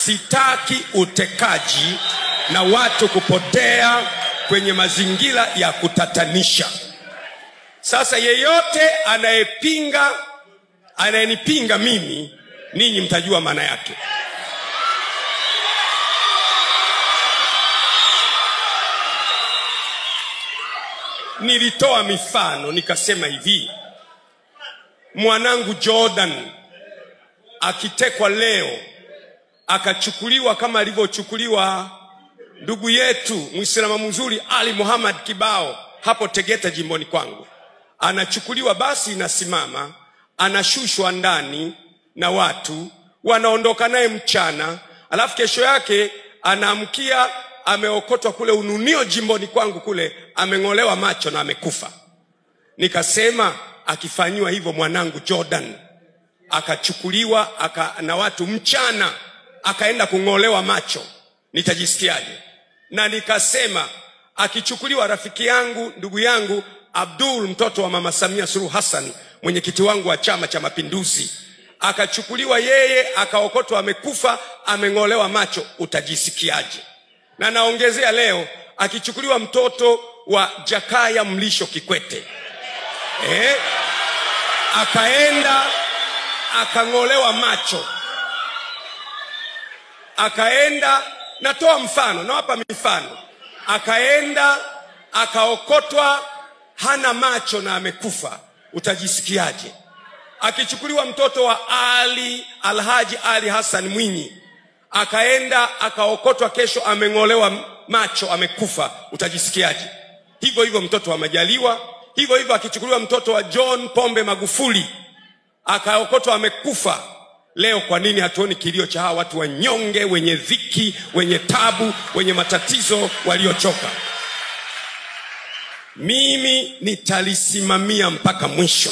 Sitaki utekaji na watu kupotea kwenye mazingira ya kutatanisha. Sasa yeyote anayenipinga mimi, ninyi mtajua maana yake. Nilitoa mifano nikasema hivi, mwanangu Jordan akitekwa leo, akachukuliwa kama alivyochukuliwa ndugu yetu Muislamu mzuri Ali Muhammad Kibao hapo Tegeta jimboni kwangu. Anachukuliwa basi inasimama, anashushwa ndani na watu, wanaondoka naye mchana, alafu kesho yake anaamkia ameokotwa kule Ununio jimboni kwangu kule, ameng'olewa macho na amekufa. Nikasema akifanywa hivyo mwanangu Jordan, akachukuliwa na watu mchana, akaenda kung'olewa macho, nitajisikiaje? Na nikasema akichukuliwa rafiki yangu, ndugu yangu Abdul, mtoto wa Mama Samia Suluhu Hassan, mwenyekiti wangu wa Chama cha Mapinduzi, akachukuliwa yeye akaokotwa amekufa, ameng'olewa macho, utajisikiaje? Na naongezea leo akichukuliwa mtoto wa Jakaya Mlisho Kikwete, akaenda akang'olewa macho, akaenda, natoa mfano, nawapa mifano, akaenda akaokotwa hana macho na amekufa, utajisikiaje? Akichukuliwa mtoto wa Alhaji Ali Hassan Mwinyi, akaenda akaokotwa kesho ameng'olewa macho amekufa, utajisikiaje? Hivyo hivyo mtoto wa Majaliwa, hivyo hivyo akichukuliwa mtoto wa John Pombe Magufuli, akaokotwa amekufa. Leo kwa nini hatuoni kilio cha hawa watu wanyonge, wenye dhiki, wenye tabu, wenye matatizo, waliochoka? Mimi nitalisimamia mpaka mwisho.